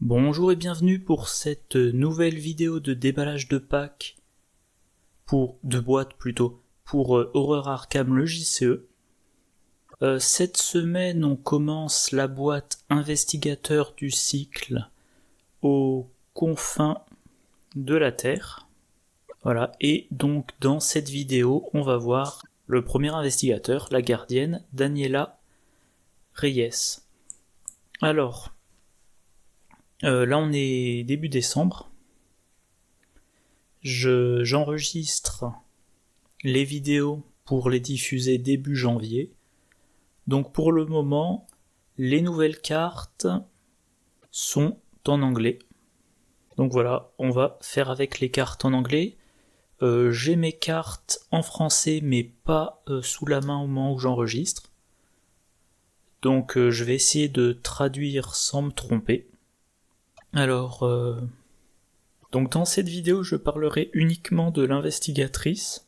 Bonjour et bienvenue pour cette nouvelle vidéo de déballage de packs, de boîtes plutôt, pour Horror Arkham le JCE. Cette semaine on commence la boîte investigateur du cycle aux confins de la Terre. Voilà, et donc dans cette vidéo on va voir le premier investigateur, la gardienne Daniela Reyes. Alors, là on est début décembre, j'enregistre les vidéos pour les diffuser début janvier, donc pour le moment les nouvelles cartes sont en anglais, donc voilà, on va faire avec les cartes en anglais. J'ai mes cartes en français mais pas sous la main au moment où j'enregistre, donc je vais essayer de traduire sans me tromper. Alors, donc dans cette vidéo, je parlerai uniquement de l'investigatrice.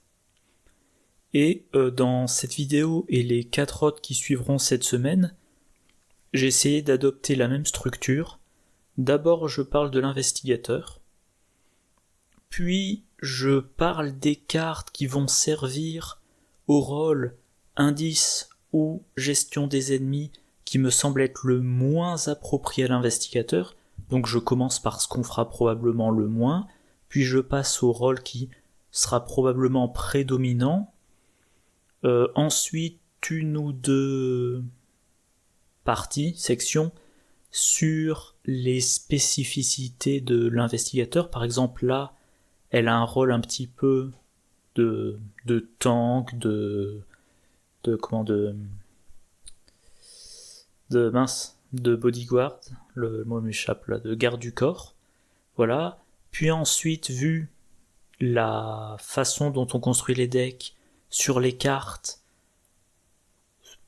Et dans cette vidéo et les 4 autres qui suivront cette semaine, j'ai essayé d'adopter la même structure. D'abord, je parle de l'investigateur. Puis, je parle des cartes qui vont servir au rôle indice ou gestion des ennemis qui me semble être le moins approprié à l'investigateur. Donc je commence par ce qu'on fera probablement le moins, puis je passe au rôle qui sera probablement prédominant. Ensuite, une ou deux sections, sur les spécificités de l'investigateur. Par exemple, là, elle a un rôle un petit peu de tank, de bodyguard, le mot m'échappe là, de garde du corps, voilà. Puis ensuite, vu la façon dont on construit les decks sur les cartes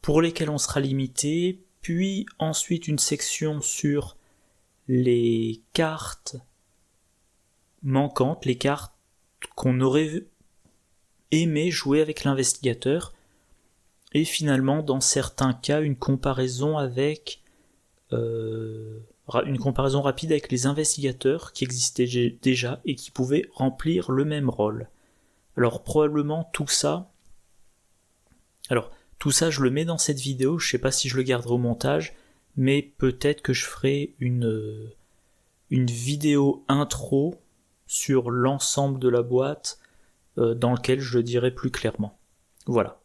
pour lesquelles on sera limité, puis ensuite une section sur les cartes manquantes, les cartes qu'on aurait aimé jouer avec l'investigateur, et finalement dans certains cas une comparaison avec une comparaison rapide avec les investigateurs qui existaient déjà et qui pouvaient remplir le même rôle. Alors probablement tout ça je le mets dans cette vidéo, je sais pas si je le garderai au montage, mais peut-être que je ferai une vidéo intro sur l'ensemble de la boîte dans lequel je le dirai plus clairement. Voilà.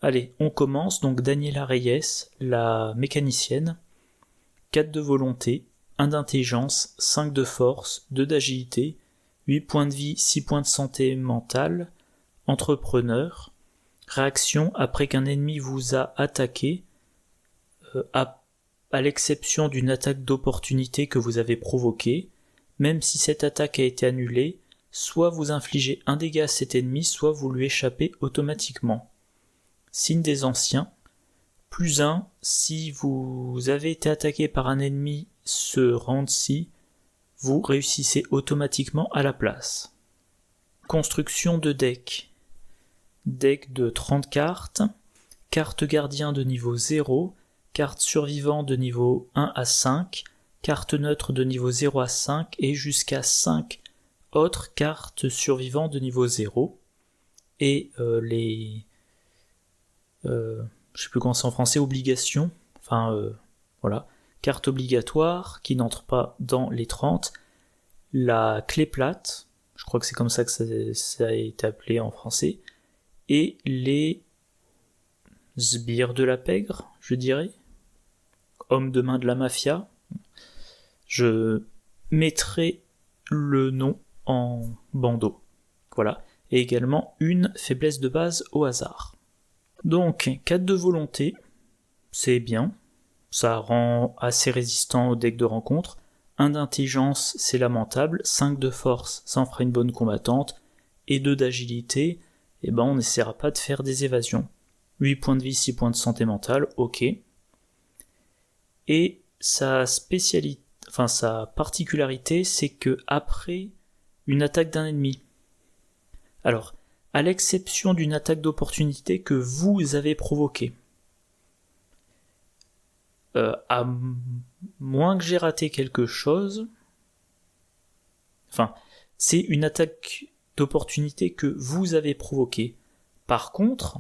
Allez, on commence. Donc Daniela Reyes, la mécanicienne. 4 de volonté, 1 d'intelligence, 5 de force, 2 d'agilité, 8 points de vie, 6 points de santé mentale, entrepreneur, réaction après qu'un ennemi vous a attaqué, à l'exception d'une attaque d'opportunité que vous avez provoquée, même si cette attaque a été annulée, soit vous infligez un dégât à cet ennemi, soit vous lui échappez automatiquement. Signe des anciens. +1, si vous avez été attaqué par un ennemi ce round-ci, vous réussissez automatiquement à la place. Construction de deck. Deck de 30 cartes, carte gardien de niveau 0, carte survivant de niveau 1 à 5, carte neutre de niveau 0 à 5 et jusqu'à 5 autres cartes survivantes de niveau 0. Et je sais plus comment c'est en français, obligation, voilà, carte obligatoire qui n'entre pas dans les 30, la clé plate, je crois que c'est comme ça que ça a été appelé en français, et les sbires de la pègre, je dirais, hommes de main de la mafia. Je mettrai le nom en bandeau, voilà, et également une faiblesse de base au hasard. Donc, 4 de volonté, c'est bien, ça rend assez résistant au deck de rencontre. 1 d'intelligence, c'est lamentable. 5 de force, ça en fera une bonne combattante. Et 2 d'agilité, on n'essaiera pas de faire des évasions. 8 points de vie, 6 points de santé mentale, ok. Et sa particularité, c'est que après une attaque d'un ennemi, alors, à l'exception d'une attaque d'opportunité que vous avez provoquée, à moins que j'ai raté quelque chose, enfin, c'est une attaque d'opportunité que vous avez provoquée. Par contre,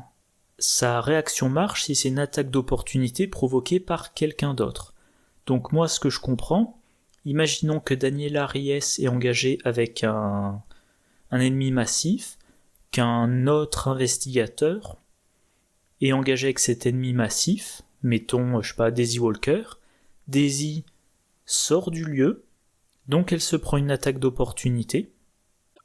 sa réaction marche si c'est une attaque d'opportunité provoquée par quelqu'un d'autre. Donc moi, ce que je comprends, imaginons que Daniela Reyes est engagée avec un ennemi massif, qu'un autre investigateur est engagé avec cet ennemi massif, mettons, je sais pas, Daisy Walker. Daisy sort du lieu, donc elle se prend une attaque d'opportunité,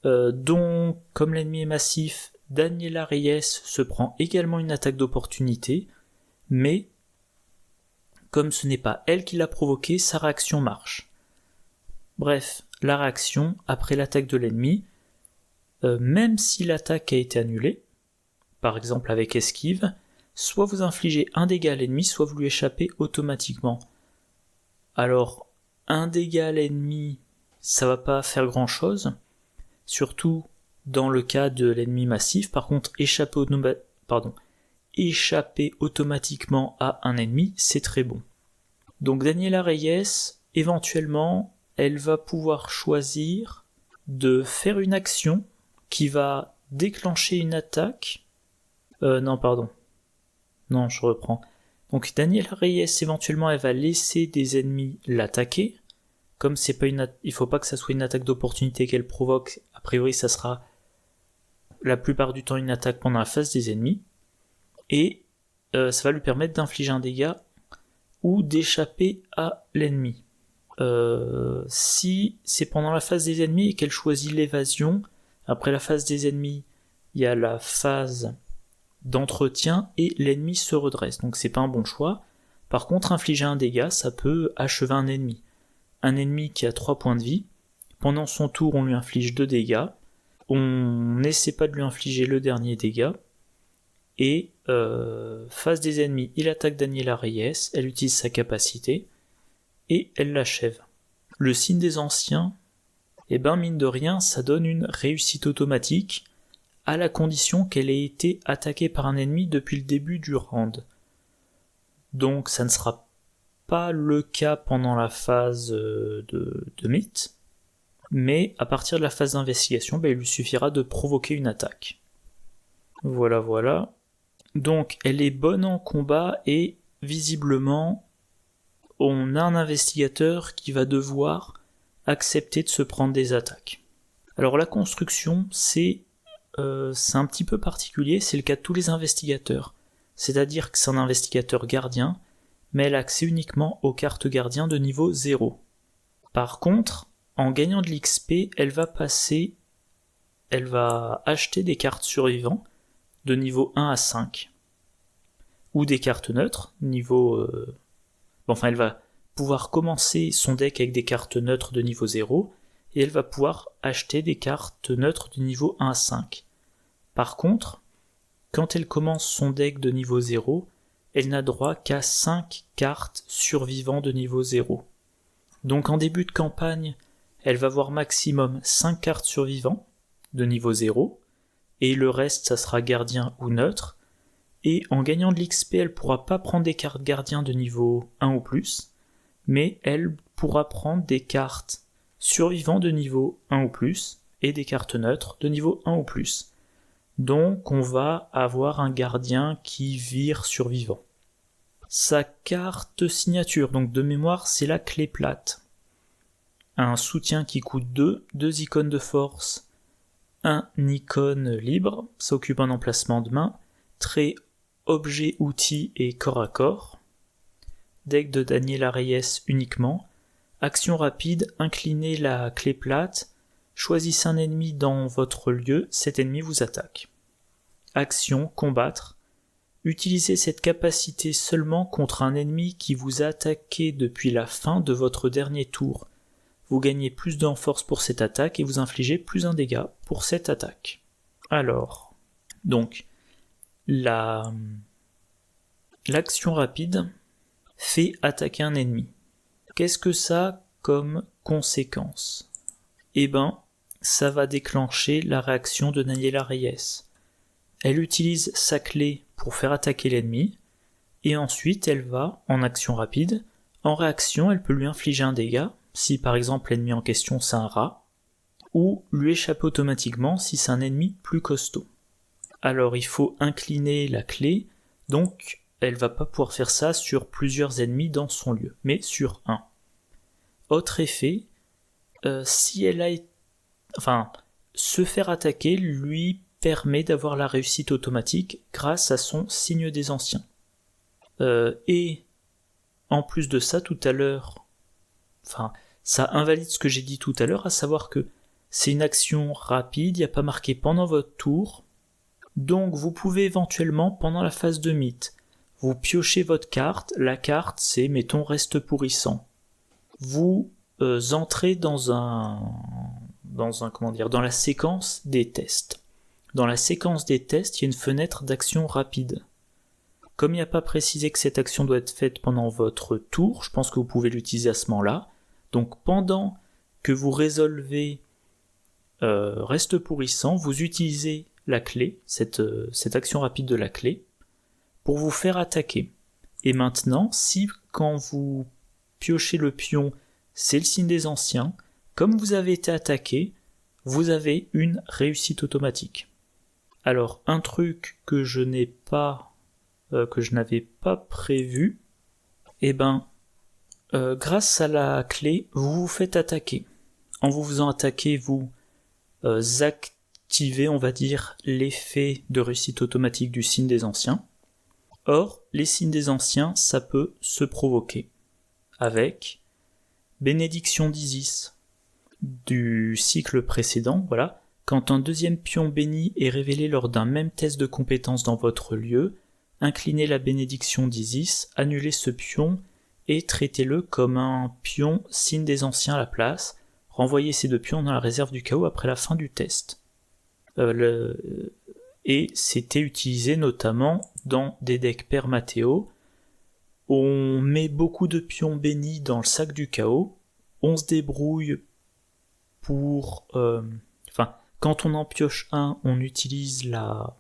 dont, comme l'ennemi est massif, Daniela Reyes se prend également une attaque d'opportunité, mais comme ce n'est pas elle qui l'a provoqué, sa réaction marche. Bref, la réaction après l'attaque de l'ennemi, même si l'attaque a été annulée, par exemple avec esquive, soit vous infligez un dégât à l'ennemi, soit vous lui échappez automatiquement. Alors, un dégât à l'ennemi, ça va pas faire grand chose, surtout dans le cas de l'ennemi massif. Par contre, échapper automatiquement à un ennemi, c'est très bon. Donc Daniela Reyes, éventuellement, elle va pouvoir choisir de faire une action qui va déclencher une attaque. Non, je reprends. Donc Daniela Reyes, éventuellement, elle va laisser des ennemis l'attaquer. Comme c'est pas il faut pas que ça soit une attaque d'opportunité qu'elle provoque, a priori ça sera la plupart du temps une attaque pendant la phase des ennemis. Et ça va lui permettre d'infliger un dégât ou d'échapper à l'ennemi. Si c'est pendant la phase des ennemis et qu'elle choisit l'évasion, après la phase des ennemis, il y a la phase d'entretien et l'ennemi se redresse. Donc c'est pas un bon choix. Par contre, infliger un dégât, ça peut achever un ennemi. Un ennemi qui a 3 points de vie, pendant son tour on lui inflige 2 dégâts, on n'essaie pas de lui infliger le dernier dégât, et face des ennemis, il attaque Daniela Reyes, elle utilise sa capacité, et elle l'achève. Le signe des anciens, mine de rien, ça donne une réussite automatique, à la condition qu'elle ait été attaquée par un ennemi depuis le début du round. Donc ça ne sera pas le cas pendant la phase de mythe, mais à partir de la phase d'investigation, il lui suffira de provoquer une attaque. Voilà. Donc elle est bonne en combat et visiblement on a un investigateur qui va devoir accepter de se prendre des attaques. Alors la construction, c'est un petit peu particulier, c'est le cas de tous les investigateurs. C'est-à-dire que c'est un investigateur gardien, mais elle a accès uniquement aux cartes gardiens de niveau 0. Par contre, en gagnant de l'XP, elle va acheter des cartes survivants de niveau 1 à 5. Ou des cartes neutres, elle va pouvoir commencer son deck avec des cartes neutres de niveau 0, et elle va pouvoir acheter des cartes neutres de niveau 1 à 5. Par contre, quand elle commence son deck de niveau 0, elle n'a droit qu'à 5 cartes survivants de niveau 0. Donc en début de campagne, elle va avoir maximum 5 cartes survivants de niveau 0, et le reste ça sera gardien ou neutre, et en gagnant de l'XP elle pourra pas prendre des cartes gardiens de niveau 1 ou plus, mais elle pourra prendre des cartes survivants de niveau 1 ou plus, et des cartes neutres de niveau 1 ou plus. Donc on va avoir un gardien qui vire survivant. Sa carte signature, donc de mémoire, c'est la clé plate. Un soutien qui coûte 2 icônes de force, un icône libre, ça occupe un emplacement de main, trait, objet, outil et corps à corps. Deck de Daniela Reyes uniquement. Action rapide, inclinez la clé plate, choisissez un ennemi dans votre lieu, cet ennemi vous attaque. Action, combattre. Utilisez cette capacité seulement contre un ennemi qui vous a attaqué depuis la fin de votre dernier tour. Vous gagnez plus de force pour cette attaque et vous infligez plus un dégât pour cette attaque. Alors, donc, l'action rapide fait attaquer un ennemi. Qu'est-ce que ça a comme conséquence ? Ça va déclencher la réaction de Daniela Reyes. Elle utilise sa clé pour faire attaquer l'ennemi, et ensuite elle va, en action rapide, En réaction, elle peut lui infliger un dégât, si par exemple l'ennemi en question c'est un rat, ou lui échapper automatiquement si c'est un ennemi plus costaud. Alors il faut incliner la clé, donc elle va pas pouvoir faire ça sur plusieurs ennemis dans son lieu, mais sur un. Autre effet, si elle a... se faire attaquer lui permet d'avoir la réussite automatique grâce à son signe des anciens. Et en plus de ça, tout à l'heure, ça invalide ce que j'ai dit tout à l'heure, à savoir que c'est une action rapide, il n'y a pas marqué pendant votre tour, donc vous pouvez éventuellement, pendant la phase de mythe, vous piochez votre carte, la carte c'est, mettons, reste pourrissant. Vous entrez dans la séquence des tests. Dans la séquence des tests, il y a une fenêtre d'action rapide. Comme il n'y a pas précisé que cette action doit être faite pendant votre tour, je pense que vous pouvez l'utiliser à ce moment-là. Donc pendant que vous résolvez reste pourrissant, vous utilisez la clé, cette action rapide de la clé, pour vous faire attaquer. Et maintenant, si quand vous piochez le pion, c'est le signe des anciens, comme vous avez été attaqué, vous avez une réussite automatique. Alors, un truc que je n'avais pas prévu, grâce à la clé, vous vous faites attaquer. En vous faisant attaquer, vous activez, on va dire, l'effet de réussite automatique du signe des anciens. Or, les signes des anciens, ça peut se provoquer avec bénédiction d'Isis du cycle précédent, voilà. Quand un deuxième pion béni est révélé lors d'un même test de compétence dans votre lieu, inclinez la bénédiction d'Isis, annulez ce pion et traitez-le comme un pion signe des anciens à la place. Renvoyez ces deux pions dans la réserve du chaos après la fin du test. Et c'était utilisé notamment dans des decks Père Mathéo. On met beaucoup de pions bénis dans le sac du chaos, on se débrouille pour... quand on en pioche un, on utilise la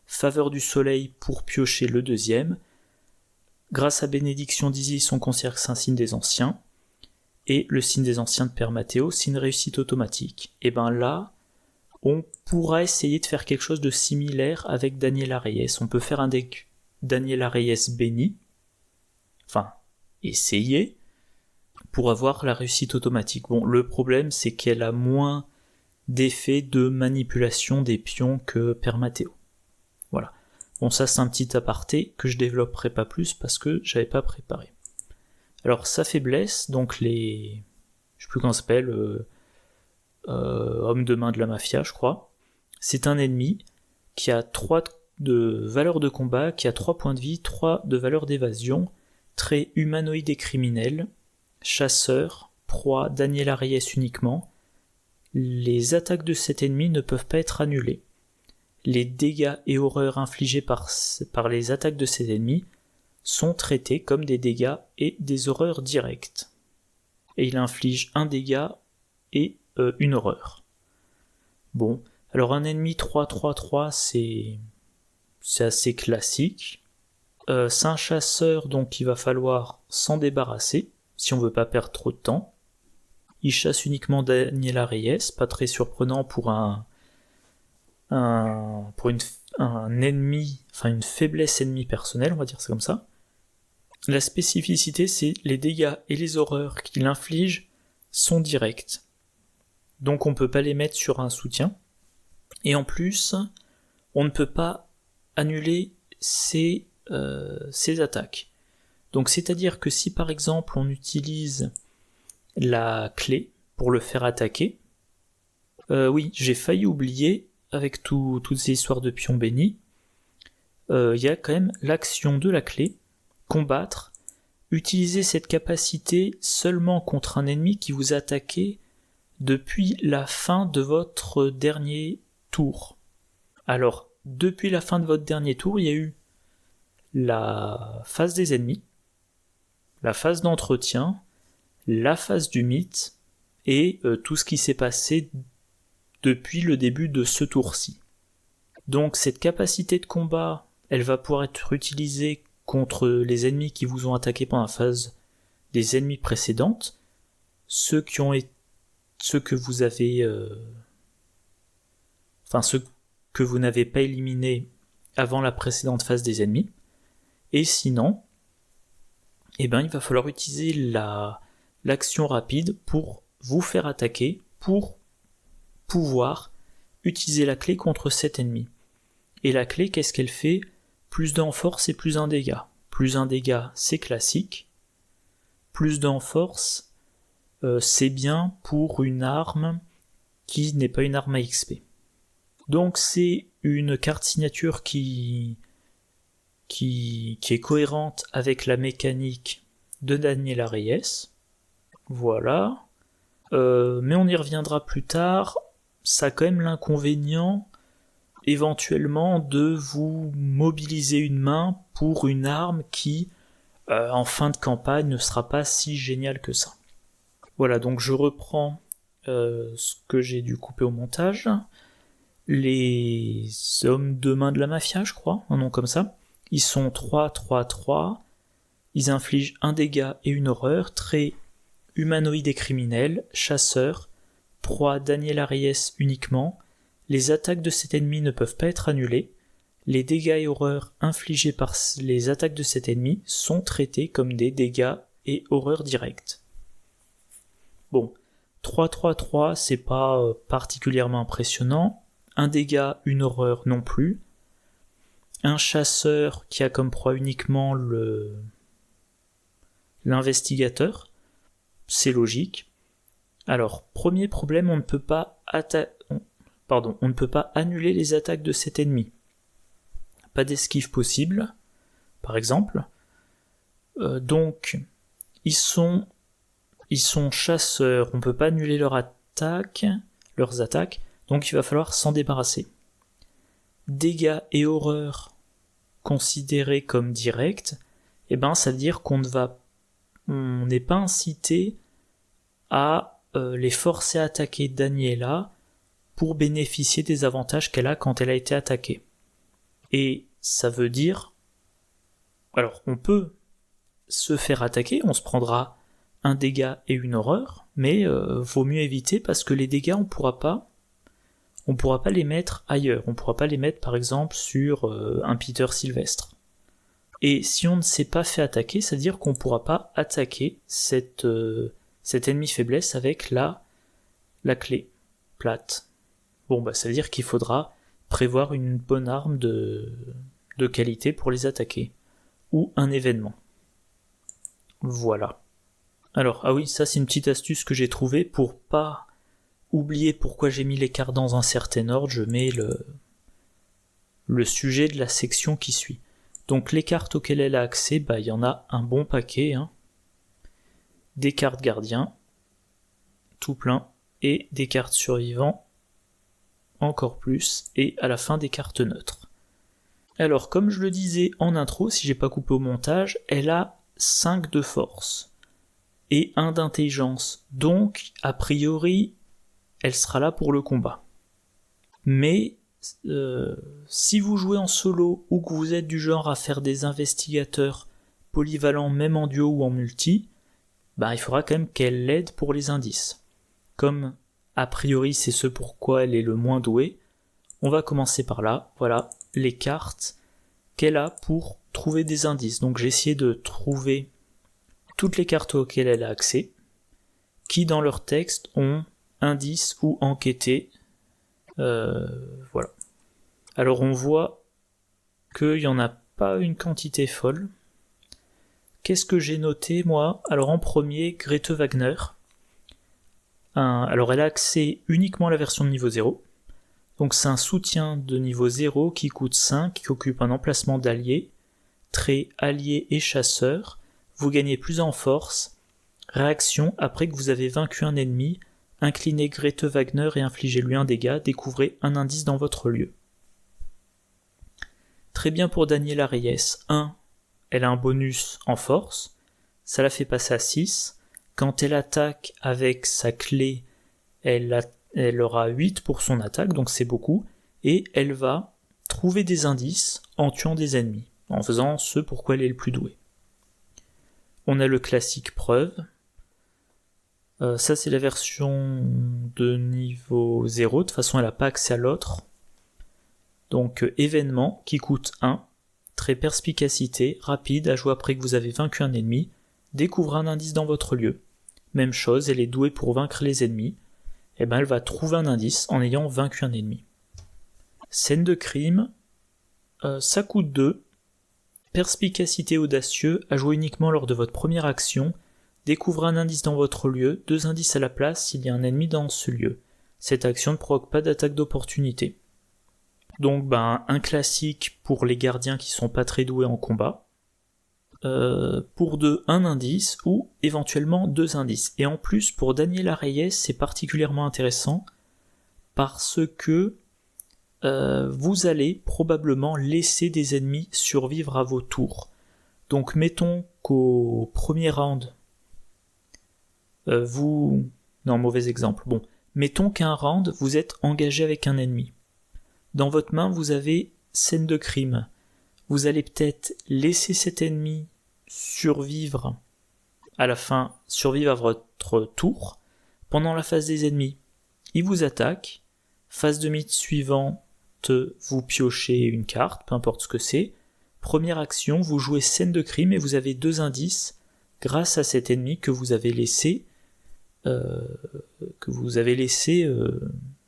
faveur du soleil pour piocher le deuxième. Grâce à bénédiction d'Isis, on considère que c'est un signe des anciens. Et le signe des anciens de Père Mathéo, c'est une réussite automatique. Et là, on pourra essayer de faire quelque chose de similaire avec Daniela Reyes. On peut faire un deck Daniela Reyes béni, essayer, pour avoir la réussite automatique. Bon, le problème, c'est qu'elle a moins d'effet de manipulation des pions que Père Mathéo. Voilà. Bon, ça c'est un petit aparté que je développerai pas plus parce que j'avais pas préparé. Alors sa faiblesse, donc je sais plus comment ça s'appelle, homme de main de la mafia, je crois. C'est un ennemi qui a 3 de valeur de combat, qui a 3 points de vie, 3 de valeur d'évasion, trait humanoïde et criminel, chasseur, proie, Daniela Reyes uniquement. Les attaques de cet ennemi ne peuvent pas être annulées. Les dégâts et horreurs infligés par les attaques de cet ennemi sont traités comme des dégâts et des horreurs directes. Et il inflige un dégât et une horreur. Bon, alors un ennemi 3-3-3, c'est assez classique. C'est un chasseur, donc il va falloir s'en débarrasser, si on veut pas perdre trop de temps. Il chasse uniquement Daniela Reyes, pas très surprenant pour un ennemi, une faiblesse ennemie personnelle, on va dire ça comme ça. La spécificité, c'est les dégâts et les horreurs qu'il inflige sont directs. Donc on peut pas les mettre sur un soutien. Et en plus, on ne peut pas annuler ses attaques. Donc c'est-à-dire que si par exemple on utilise la clé pour le faire attaquer, oui, j'ai failli oublier, avec toutes ces histoires de pions bénis, il y a quand même l'action de la clé, combattre, utiliser cette capacité seulement contre un ennemi qui vous a attaqué depuis la fin de votre dernier tour. Alors, depuis la fin de votre dernier tour, il y a eu la phase des ennemis, la phase d'entretien, la phase du mythe, et tout ce qui s'est passé depuis le début de ce tour-ci. Donc cette capacité de combat, elle va pouvoir être utilisée contre les ennemis qui vous ont attaqué pendant la phase des ennemis précédentes, ceux que vous avez, ceux que vous n'avez pas éliminés avant la précédente phase des ennemis. Et sinon, il va falloir utiliser l'action rapide pour vous faire attaquer, pour pouvoir utiliser la clé contre cet ennemi. Et la clé, qu'est-ce qu'elle fait ? Plus 2 en force et plus 1 dégât. Plus 1 dégât, c'est classique. Plus 2 en force, c'est bien pour une arme qui n'est pas une arme à XP. Donc c'est une carte signature qui est cohérente avec la mécanique de Daniela Reyes. Voilà. Mais on y reviendra plus tard. Ça a quand même l'inconvénient éventuellement de vous mobiliser une main pour une arme qui, en fin de campagne, ne sera pas si géniale que ça. Voilà, donc je reprends ce que j'ai dû couper au montage. Les hommes de main de la mafia, je crois, un nom comme ça. Ils sont 3, 3, 3. Ils infligent un dégât et une horreur. Trait humanoïde et criminel, chasseur, proie Daniela Reyes uniquement. Les attaques de cet ennemi ne peuvent pas être annulées. Les dégâts et horreurs infligés par les attaques de cet ennemi sont traités comme des dégâts et horreurs directes. Bon, 3-3-3, c'est pas particulièrement impressionnant. Un dégât, une horreur non plus. Un chasseur qui a comme proie uniquement l'investigateur, c'est logique. Alors, premier problème, on ne peut pas annuler les attaques de cet ennemi. Pas d'esquive possible, par exemple. Donc, ils sont chasseurs, on ne peut pas annuler leurs attaques, donc il va falloir s'en débarrasser. Dégâts et horreurs considérés comme directs, ça veut dire qu'on n'est pas incité à les forcer à attaquer Daniela pour bénéficier des avantages qu'elle a quand elle a été attaquée. Et ça veut dire, alors on peut se faire attaquer, on se prendra un dégât et une horreur, mais vaut mieux éviter parce que les dégâts on pourra pas les mettre ailleurs, on pourra pas les mettre par exemple sur un Peter Sylvestre. Et si on ne s'est pas fait attaquer, ça veut dire qu'on pourra pas attaquer cet ennemi faiblesse avec la clé plate. Bon ça veut dire qu'il faudra prévoir une bonne arme de qualité pour les attaquer, ou un événement. Voilà. Alors, ah oui, ça c'est une petite astuce que j'ai trouvée pour pas oublier pourquoi j'ai mis les cartes dans un certain ordre, je mets le sujet de la section qui suit. Donc les cartes auxquelles elle a accès, il y en a un bon paquet, des cartes gardiens, tout plein, et des cartes survivants, encore plus, et à la fin des cartes neutres. Alors, comme je le disais en intro, si j'ai pas coupé au montage, elle a 5 de force et 1 d'intelligence, donc a priori elle sera là pour le combat. Mais si vous jouez en solo ou que vous êtes du genre à faire des investigateurs polyvalents même en duo ou en multi, il faudra quand même qu'elle l'aide pour les indices. Comme a priori c'est ce pourquoi elle est le moins douée, on va commencer par là, voilà les cartes qu'elle a pour trouver des indices. Donc j'ai essayé de trouver toutes les cartes auxquelles elle a accès, qui dans leur texte ont indice ou enquêté. Voilà. Alors on voit qu'il n'y en a pas une quantité folle. Qu'est-ce que j'ai noté moi ? Alors en premier, Grete Wagner. Alors elle a accès uniquement à la version de niveau 0. Donc c'est un soutien de niveau 0 qui coûte 5, qui occupe un emplacement d'allié, trait allié et chasseur. Vous gagnez plus en force. Réaction, après que vous avez vaincu un ennemi, inclinez Grete Wagner et infligez-lui un dégât, découvrez un indice dans votre lieu. Très bien pour Daniela Reyes. 1. Elle a un bonus en force, ça la fait passer à 6. Quand elle attaque avec sa clé, elle aura 8 pour son attaque, donc c'est beaucoup, et elle va trouver des indices en tuant des ennemis, en faisant ce pour quoi elle est le plus douée. On a le classique preuve. Ça c'est la version de niveau 0, de toute façon elle n'a pas accès à l'autre. Donc événement qui coûte 1, trait perspicacité, rapide, à jouer après que vous avez vaincu un ennemi, découvre un indice dans votre lieu. Même chose, elle est douée pour vaincre les ennemis, et elle va trouver un indice en ayant vaincu un ennemi. Scène de crime, ça coûte 2, perspicacité audacieux, à jouer uniquement lors de votre première action, découvre un indice dans votre lieu, 2 indices à la place s'il y a un ennemi dans ce lieu. Cette action ne provoque pas d'attaque d'opportunité. Donc un classique pour les gardiens qui sont pas très doués en combat. Pour 2, un indice ou éventuellement 2 indices. Et en plus pour Daniela Reyes c'est particulièrement intéressant parce que vous allez probablement laisser des ennemis survivre à vos tours. Donc mettons qu'au premier round non, mauvais exemple. Bon, mettons qu'à un round, vous êtes engagé avec un ennemi. Dans votre main, vous avez scène de crime. Vous allez peut-être laisser cet ennemi survivre à la fin, survivre à votre tour. Pendant la phase des ennemis, il vous attaque. Phase de mythe suivante, vous piochez une carte, peu importe ce que c'est. Première action, vous jouez scène de crime et vous avez 2 indices grâce à cet ennemi que vous avez laissé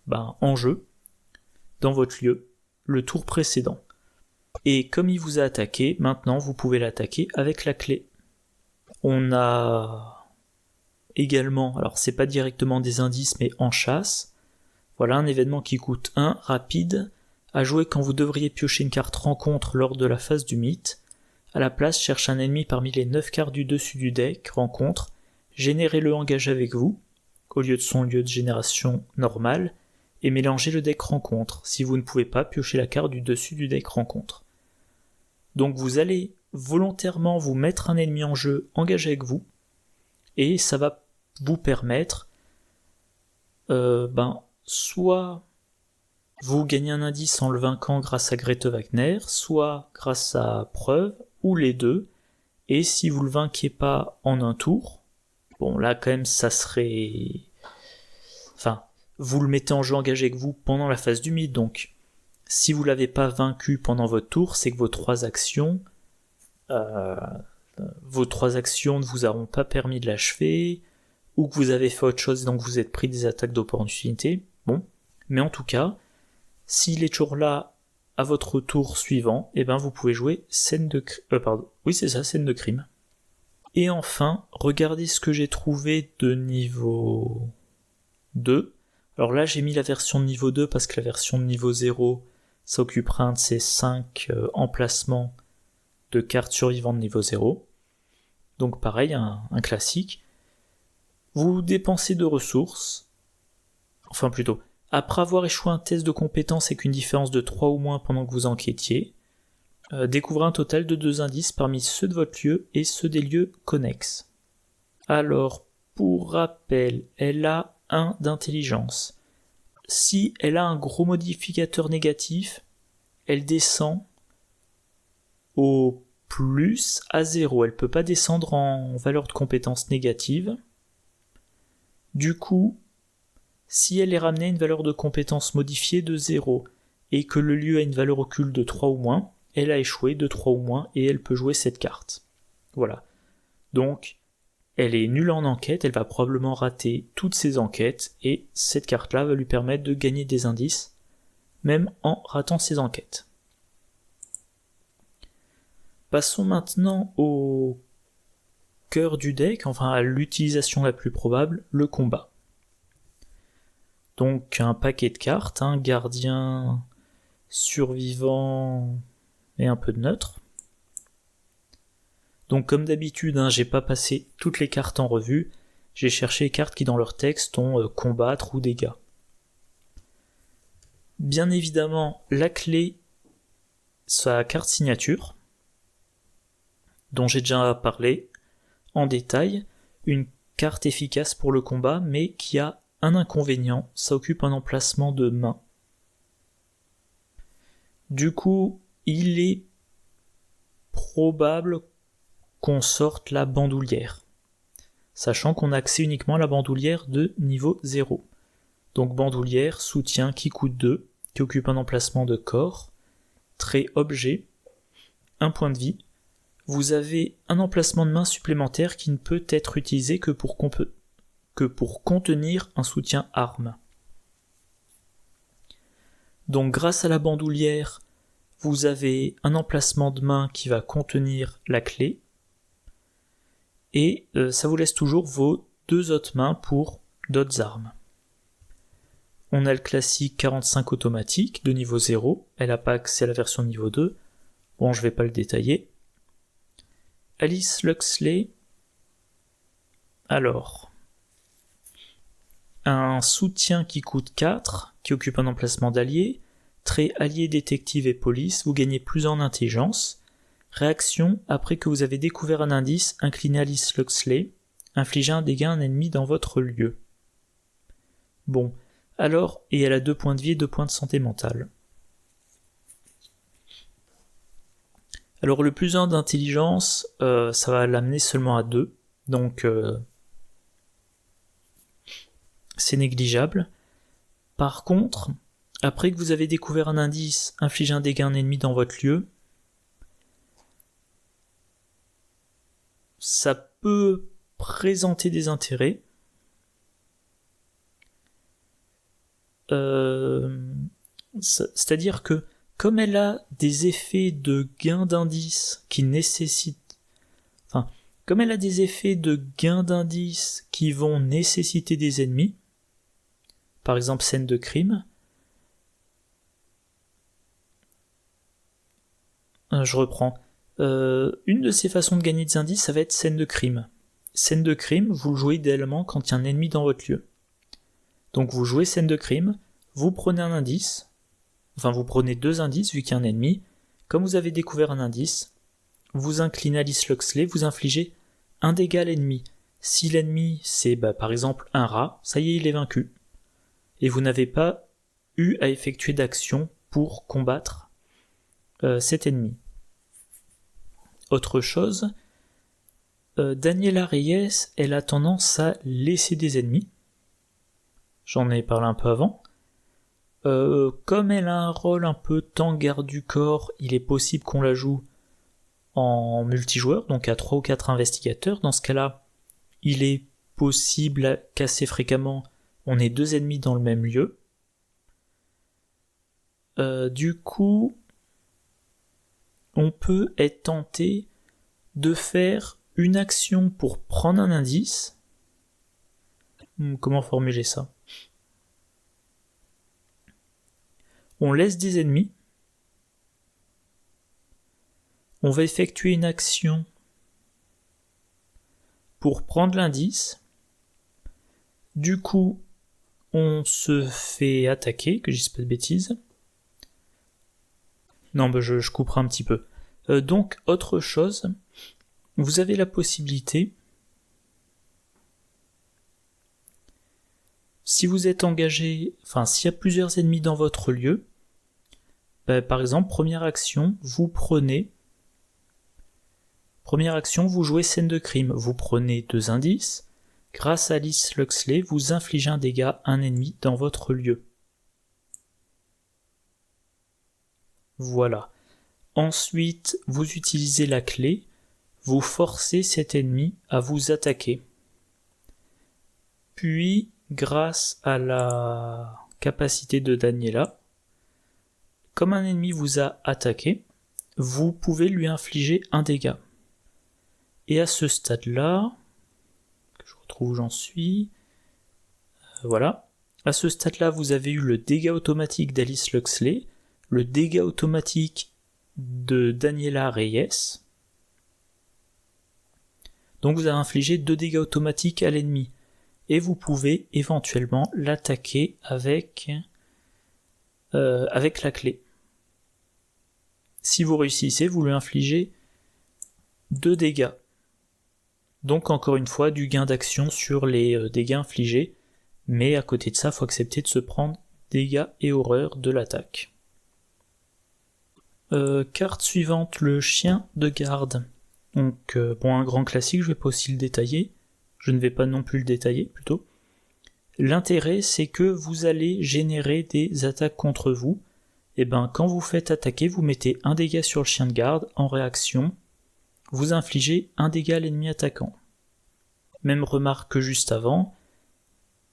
en jeu dans votre lieu le tour précédent. Et comme il vous a attaqué, maintenant vous pouvez l'attaquer avec la clé. On a également, alors c'est pas directement des indices mais en chasse, voilà un événement qui coûte 1, rapide, à jouer quand vous devriez piocher une carte rencontre lors de la phase du mythe. À la place, cherche un ennemi parmi les 9 cartes du dessus du deck, rencontre, générez-le engagé avec vous, au lieu de son lieu de génération normal, et mélangez le deck rencontre. Si vous ne pouvez pas, piochez la carte du dessus du deck rencontre. Donc vous allez volontairement vous mettre un ennemi en jeu engagé avec vous, et ça va vous permettre soit vous gagnez un indice en le vainquant grâce à Grete Wagner, soit grâce à preuve, ou les deux, et si vous le vainquez pas en un tour, bon là quand même ça serait... vous le mettez en jeu engagé avec vous pendant la phase du mythe, donc si vous l'avez pas vaincu pendant votre tour, c'est que vos 3 actions ne vous auront pas permis de l'achever, ou que vous avez fait autre chose et donc vous êtes pris des attaques d'opportunité, bon, mais en tout cas, s'il est toujours là à votre tour suivant, vous pouvez jouer scène de crime. Et enfin, regardez ce que j'ai trouvé de niveau 2. Alors là, j'ai mis la version de niveau 2 parce que la version de niveau 0, ça occupera un de ces 5 emplacements de cartes survivantes de niveau 0. Donc pareil, un classique. Vous dépensez de ressources, après avoir échoué un test de compétence avec une différence de 3 ou moins pendant que vous enquêtiez, découvrez un total de 2 indices parmi ceux de votre lieu et ceux des lieux connexes. Alors, pour rappel, elle a 1 d'intelligence. Si elle a un gros modificateur négatif, elle descend au plus à 0. Elle peut pas descendre en valeur de compétence négative. Du coup, si elle est ramenée à une valeur de compétence modifiée de 0 et que le lieu a une valeur occulte de 3 ou moins, elle a échoué de 3 ou moins et elle peut jouer cette carte. Voilà. Donc, elle est nulle en enquête, elle va probablement rater toutes ses enquêtes et cette carte-là va lui permettre de gagner des indices, même en ratant ses enquêtes. Passons maintenant au cœur du deck, à l'utilisation la plus probable, le combat. Donc un paquet de cartes, gardien, survivant et un peu de neutre. Donc comme d'habitude, j'ai pas passé toutes les cartes en revue, j'ai cherché les cartes qui dans leur texte ont combattre ou dégâts. Bien évidemment, la clé, sa carte signature, dont j'ai déjà parlé en détail, une carte efficace pour le combat, mais qui a un inconvénient, ça occupe un emplacement de main. Du coup, il est probable qu'on sorte la bandoulière, sachant qu'on a accès uniquement à la bandoulière de niveau 0. Donc bandoulière, soutien qui coûte 2, qui occupe un emplacement de corps, trait objet, 1 point de vie. Vous avez un emplacement de main supplémentaire qui ne peut être utilisé que pour contenir un soutien arme. Donc grâce à la bandoulière, vous avez un emplacement de main qui va contenir la clé, et ça vous laisse toujours vos 2 autres mains pour d'autres armes. On a le classique 45 automatique de niveau 0, elle n'a pas accès à la version niveau 2, bon je vais pas le détailler. Alice Luxley, alors, un soutien qui coûte 4, qui occupe un emplacement d'allié, trait allié détective et police, vous gagnez plus en intelligence. Réaction, après que vous avez découvert un indice, inclinez Alice Luxley, infligez un dégât à un ennemi dans votre lieu. Bon, alors, et elle a 2 points de vie et 2 points de santé mentale. Alors le plus 1 d'intelligence, ça va l'amener seulement à 2, donc c'est négligeable. Par contre, après que vous avez découvert un indice, infligez un dégât à un ennemi dans votre lieu, ça peut présenter des intérêts. C'est-à-dire que comme elle a des effets de gain d'indices qui nécessitent... Enfin, comme elle a des effets de gain d'indices qui vont nécessiter des ennemis, par exemple scène de crime, je reprends. Une de ces façons de gagner des indices, ça va être scène de crime. Scène de crime, vous le jouez idéalement quand il y a un ennemi dans votre lieu. Donc vous jouez scène de crime, vous prenez un indice, enfin vous prenez 2 indices vu qu'il y a un ennemi. Comme vous avez découvert un indice, vous inclinez Alice Luxley, vous infligez un dégât à l'ennemi. Si l'ennemi c'est par exemple un rat, ça y est, il est vaincu. Et vous n'avez pas eu à effectuer d'action pour combattre cet ennemi. Autre chose, Daniela Reyes, elle a tendance à laisser des ennemis. J'en ai parlé un peu avant. Comme elle a un rôle un peu tant garde du corps, il est possible qu'on la joue en multijoueur, donc à 3 ou 4 investigateurs. Dans ce cas-là, il est possible qu'assez fréquemment on ait 2 ennemis dans le même lieu. Du coup, on peut être tenté de faire une action pour prendre un indice. Comment formuler ça ? On laisse des ennemis. On va effectuer une action pour prendre l'indice. Du coup, on se fait attaquer, que je dise pas de bêtises. Non, je couperai un petit peu. Donc, autre chose, vous avez la possibilité, si vous êtes engagé, enfin, s'il y a plusieurs ennemis dans votre lieu, par exemple, première action, vous jouez scène de crime, vous prenez 2 indices, grâce à Alice Luxley, vous infligez un dégât à un ennemi dans votre lieu. Voilà. Ensuite, vous utilisez la clé, vous forcez cet ennemi à vous attaquer. Puis, grâce à la capacité de Daniela, comme un ennemi vous a attaqué, vous pouvez lui infliger un dégât. Et à ce stade-là, que je retrouve où j'en suis, voilà. À ce stade-là, vous avez eu le dégât automatique d'Alice Luxley, le dégât automatique de Daniela Reyes. Donc vous avez infligé 2 dégâts automatiques à l'ennemi. Et vous pouvez éventuellement l'attaquer avec la clé. Si vous réussissez, vous lui infligez 2 dégâts. Donc encore une fois, du gain d'action sur les dégâts infligés. Mais à côté de ça, il faut accepter de se prendre dégâts et horreur de l'attaque. Carte suivante, le chien de garde. Donc un grand classique, je vais pas aussi le détailler, je ne vais pas non plus le détailler plutôt. L'intérêt, c'est que vous allez générer des attaques contre vous. Et quand vous faites attaquer, vous mettez un dégât sur le chien de garde, en réaction, vous infligez un dégât à l'ennemi attaquant. Même remarque que juste avant,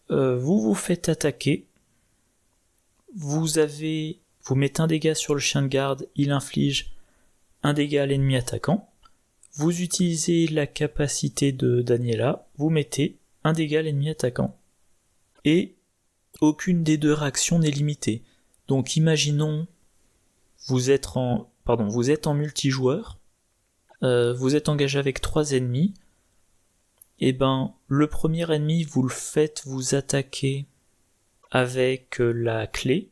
vous vous faites attaquer, vous mettez un dégât sur le chien de garde, il inflige un dégât à l'ennemi attaquant. Vous utilisez la capacité de Daniela, vous mettez un dégât à l'ennemi attaquant. Et aucune des deux réactions n'est limitée. Donc imaginons, vous êtes en multijoueur, vous êtes engagé avec 3 ennemis, et le premier ennemi, vous le faites vous attaquer avec la clé,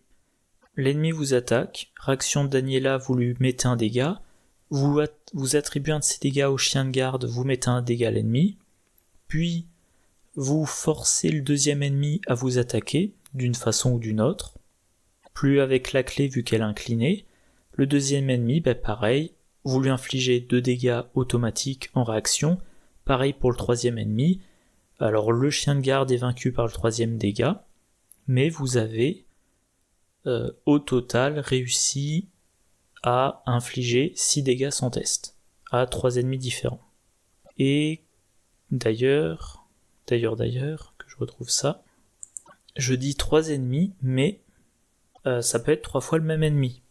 l'ennemi vous attaque, réaction de Daniela, vous lui mettez un dégât, vous attribuez un de ces dégâts au chien de garde, vous mettez un dégât à l'ennemi, puis vous forcez le deuxième ennemi à vous attaquer, d'une façon ou d'une autre, plus avec la clé vu qu'elle est inclinée. Le deuxième ennemi, pareil, vous lui infligez 2 dégâts automatiques en réaction, pareil pour le troisième ennemi. Alors le chien de garde est vaincu par le troisième dégât, mais vous avez au total réussi à infliger 6 dégâts sans test, à 3 ennemis différents. Et d'ailleurs, que je retrouve ça, je dis 3 ennemis, mais ça peut être 3 fois le même ennemi.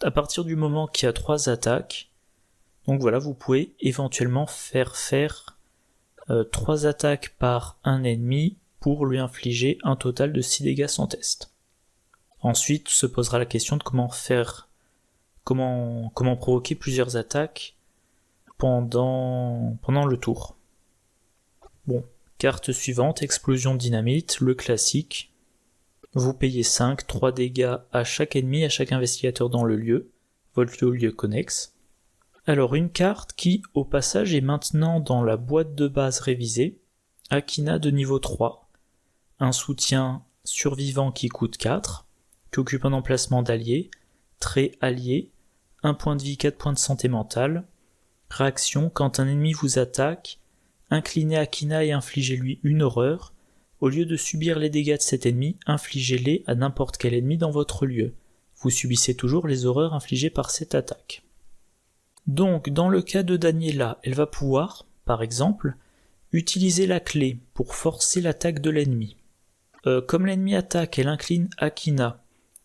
À partir du moment qu'il y a 3 attaques, donc voilà, vous pouvez éventuellement faire 3 attaques par un ennemi pour lui infliger un total de 6 dégâts sans test. Ensuite se posera la question de comment provoquer plusieurs attaques pendant le tour. Bon, carte suivante, explosion de dynamite, le classique. Vous payez 5, 3 dégâts à chaque ennemi, à chaque investigateur dans le lieu, votre lieu connexe. Alors une carte qui, au passage, est maintenant dans la boîte de base révisée, Akina de niveau 3, un soutien survivant qui coûte 4, qui occupe un emplacement d'allié, trait allié, 1 point de vie, 4 points de santé mentale. Réaction, quand un ennemi vous attaque, inclinez Akina et infligez-lui une horreur. Au lieu de subir les dégâts de cet ennemi, infligez-les à n'importe quel ennemi dans votre lieu. Vous subissez toujours les horreurs infligées par cette attaque. Donc, dans le cas de Daniela, elle va pouvoir, par exemple, utiliser la clé pour forcer l'attaque de l'ennemi. Comme l'ennemi attaque, elle incline Akina.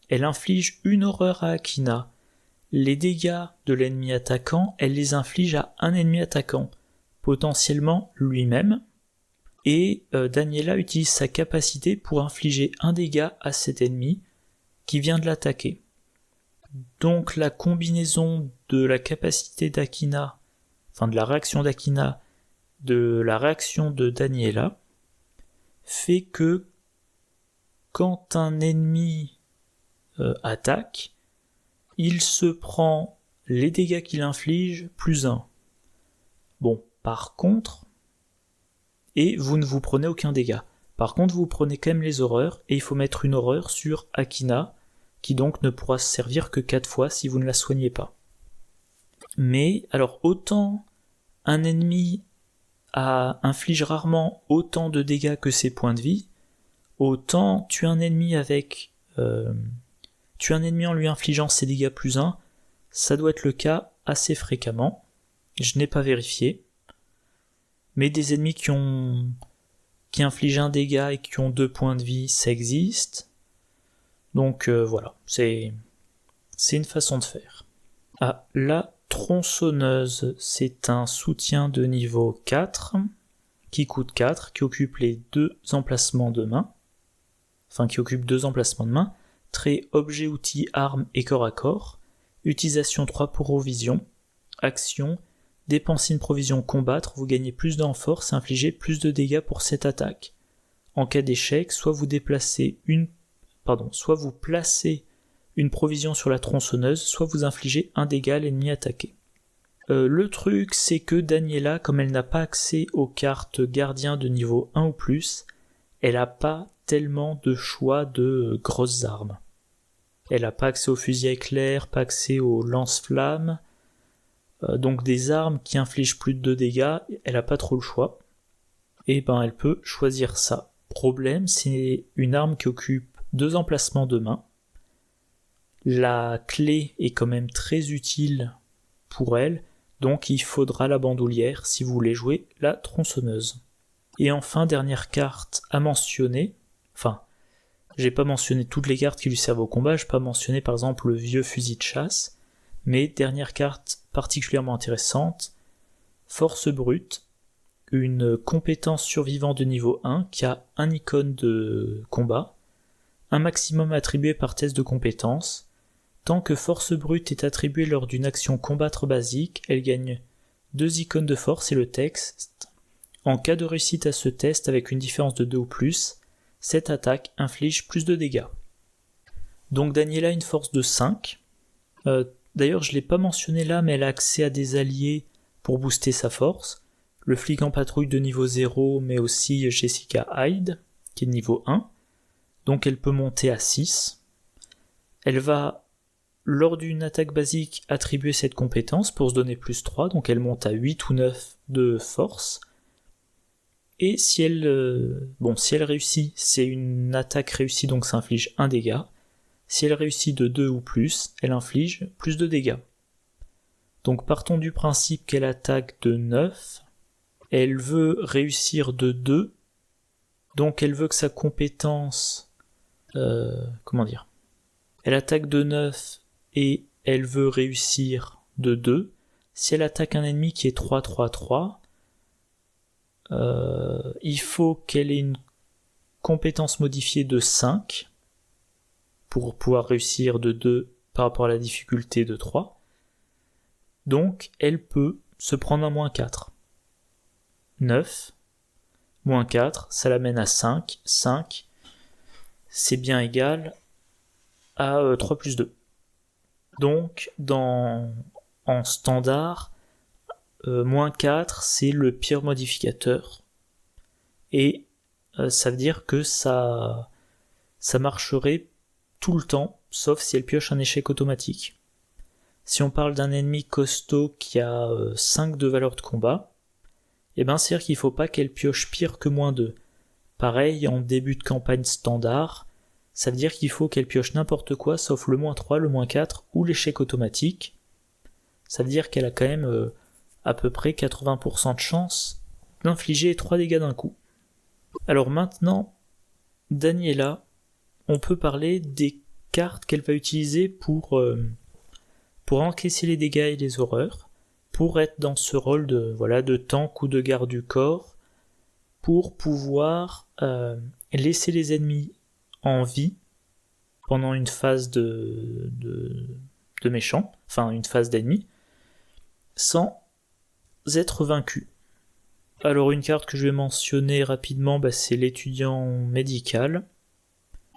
Elle inflige une horreur à Akina. Les dégâts de l'ennemi attaquant, elle les inflige à un ennemi attaquant, potentiellement lui-même. Et Daniela utilise sa capacité pour infliger un dégât à cet ennemi qui vient de l'attaquer. Donc la combinaison de la capacité d'Akina, de la réaction d'Akina, de la réaction de Daniela, fait que quand un ennemi attaque, il se prend les dégâts qu'il inflige plus 1. Bon, par contre, et vous ne vous prenez aucun dégât. Par contre, vous prenez quand même les horreurs, et il faut mettre une horreur sur Akina, qui donc ne pourra se servir que 4 fois si vous ne la soignez pas. Mais, alors autant un ennemi inflige rarement autant de dégâts que ses points de vie, autant tuer un ennemi en lui infligeant ses dégâts plus 1, ça doit être le cas assez fréquemment. Je n'ai pas vérifié. Mais des ennemis qui infligent un dégât et qui ont 2 points de vie, ça existe. Donc voilà, c'est une façon de faire. Ah, la tronçonneuse, c'est un soutien de niveau 4, qui coûte 4, qui occupe les 2 emplacements de main. Qui occupe 2 emplacements de main. Trait, objet, outil, arme et corps à corps. Utilisation 3 pour provision. Action, dépensez une provision combattre, vous gagnez plus de force et infligez plus de dégâts pour cette attaque. En cas d'échec, soit vous placez une provision sur la tronçonneuse, soit vous infligez un dégât à l'ennemi attaqué. Le truc, c'est que Daniela, comme elle n'a pas accès aux cartes gardien de niveau 1 ou plus, elle n'a pas tellement de choix de grosses armes. Elle n'a pas accès au fusil à éclair, pas accès au lance-flammes. donc des armes qui infligent plus de 2 dégâts, elle a pas trop le choix. Et ben elle peut choisir ça. Problème, c'est une arme qui occupe 2 emplacements de main. La clé est quand même très utile pour elle, donc il faudra la bandoulière si vous voulez jouer la tronçonneuse. Et enfin, dernière carte à mentionner, enfin, j'ai pas mentionné toutes les cartes qui lui servent au combat, j'ai pas mentionné par exemple le vieux fusil de chasse, mais dernière carte particulièrement intéressante, force brute, une compétence survivant de niveau 1 qui a un icône de combat, un maximum attribué par test de compétence. Tant que force brute est attribuée lors d'une action combattre basique, elle gagne 2 icônes de force et le texte. En cas de réussite à ce test avec une différence de 2 ou plus, cette attaque inflige plus de dégâts. Donc Daniela a une force de 5. D'ailleurs je ne l'ai pas mentionné là, mais elle a accès à des alliés pour booster sa force. Le flic en patrouille de niveau 0, mais aussi Jessica Hyde, qui est de niveau 1. Donc elle peut monter à 6. Elle va, lors d'une attaque basique, attribuer cette compétence pour se donner plus 3, donc elle monte à 8 ou 9 de force. Et si elle réussit, c'est une attaque réussie, donc ça inflige 1 dégât. Si elle réussit de 2 ou plus, elle inflige plus de dégâts. Donc partons du principe qu'elle attaque de 9, elle veut réussir de 2, donc elle veut que sa compétence... Elle attaque de 9 et elle veut réussir de 2. Si elle attaque un ennemi qui est 3-3-3, il faut qu'elle ait une compétence modifiée de 5 pour pouvoir réussir de 2 par rapport à la difficulté de 3. Donc elle peut se prendre un moins 4. 9, moins 4, ça l'amène à 5. 5, c'est bien égal à 3 plus 2. Donc en standard, moins 4, c'est le pire modificateur. Et ça veut dire que ça marcherait tout le temps, sauf si elle pioche un échec automatique. Si on parle d'un ennemi costaud qui a 5 de valeur de combat, c'est-à-dire qu'il ne faut pas qu'elle pioche pire que moins 2. Pareil, en début de campagne standard, ça veut dire qu'il faut qu'elle pioche n'importe quoi, sauf le moins 3, le moins 4 ou l'échec automatique. Ça veut dire qu'elle a quand même à peu près 80% de chance d'infliger 3 dégâts d'un coup. Alors maintenant, Daniela, on peut parler des cartes qu'elle va utiliser pour encaisser les dégâts et les horreurs, pour être dans ce rôle de tank ou de garde du corps, pour pouvoir laisser les ennemis en vie pendant une phase de méchant, enfin une phase d'ennemi, sans être vaincu. Alors une carte que je vais mentionner rapidement, c'est l'étudiant médical,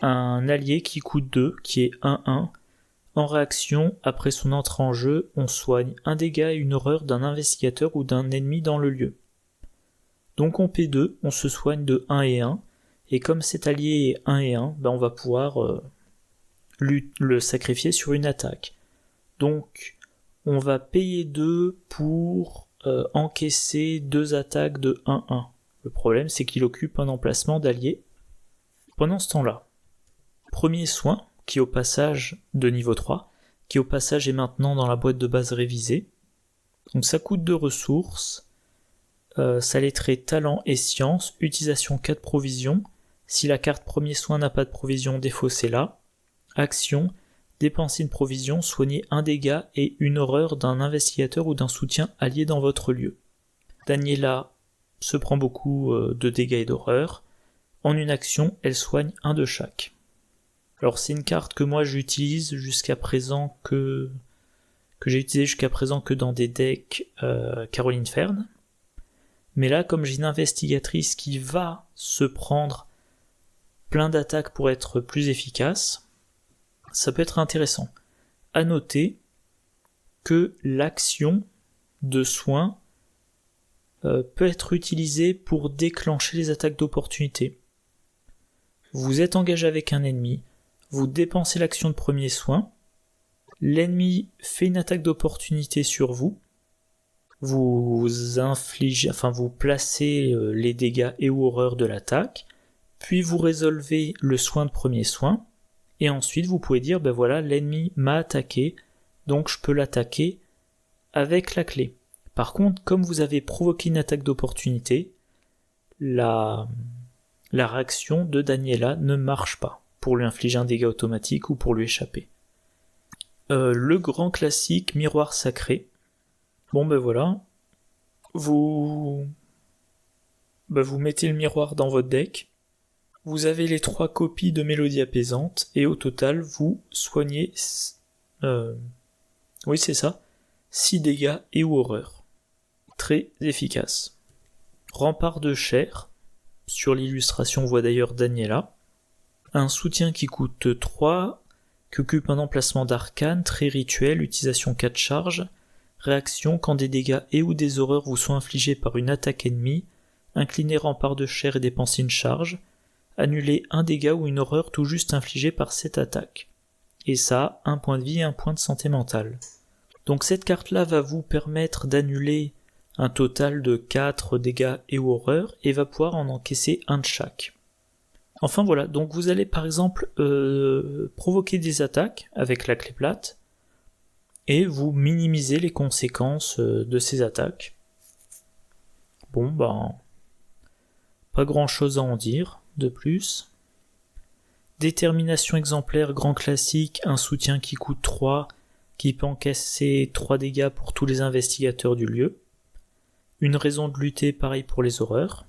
un allié qui coûte 2, qui est 1-1. En réaction, après son entrée en jeu, on soigne un dégât et une horreur d'un investigateur ou d'un ennemi dans le lieu. Donc en P2, on se soigne de 1 et 1, et comme cet allié est 1 et 1, on va pouvoir le sacrifier sur une attaque. Donc on va payer 2 pour encaisser 2 attaques de 1-1. Le problème, c'est qu'il occupe un emplacement d'allié. Pendant ce temps-là, premier soin, qui au passage de niveau 3, qui au passage est maintenant dans la boîte de base révisée. Donc ça coûte 2 ressources, ça les traits talent et science, utilisation 4 provisions, si la carte premier soin n'a pas de provision, défaussez-la. Action, dépensez une provision, soignez un dégât et une horreur d'un investigateur ou d'un soutien allié dans votre lieu. Daniela se prend beaucoup de dégâts et d'horreur. En une action, elle soigne un de chaque. Alors c'est une carte que moi j'utilise jusqu'à présent que j'ai utilisé jusqu'à présent que dans des decks Caroline Fern. Mais là, comme j'ai une investigatrice qui va se prendre plein d'attaques pour être plus efficace, ça peut être intéressant. À noter que l'action de soin peut être utilisée pour déclencher les attaques d'opportunité. Vous êtes engagé avec un ennemi, vous dépensez l'action de premier soin, l'ennemi fait une attaque d'opportunité sur vous, vous infligez, enfin vous placez les dégâts et ou horreurs de l'attaque, puis vous résolvez le soin de premier soin, et ensuite vous pouvez dire, ben voilà, l'ennemi m'a attaqué, donc je peux l'attaquer avec la clé. Par contre, comme vous avez provoqué une attaque d'opportunité, la réaction de Daniela ne marche pas pour lui infliger un dégât automatique ou pour lui échapper. Le grand classique miroir sacré. Bon ben voilà, vous mettez le miroir dans votre deck, vous avez les 3 copies de mélodie apaisante, et au total vous soignez, oui c'est ça, 6 dégâts et ou horreurs. Très efficace. Rempart de chair, sur l'illustration on voit d'ailleurs Daniela. Un soutien qui coûte 3, qui occupe un emplacement d'arcane, très rituel, utilisation 4 charges. Réaction, quand des dégâts et ou des horreurs vous sont infligés par une attaque ennemie, inclinez rempart de chair et dépensez une charge, annulez un dégât ou une horreur tout juste infligé par cette attaque. Et ça, 1 point de vie et 1 point de santé mentale. Donc cette carte-là va vous permettre d'annuler un total de 4 dégâts et ou horreurs, et va pouvoir en encaisser un de chaque. Enfin voilà, donc vous allez par exemple provoquer des attaques avec la clé plate, et vous minimisez les conséquences de ces attaques. Bon ben, pas grand chose à en dire de plus. Détermination exemplaire, grand classique, un soutien qui coûte 3, qui peut encaisser 3 dégâts pour tous les investigateurs du lieu. Une raison de lutter, pareil pour les horreurs.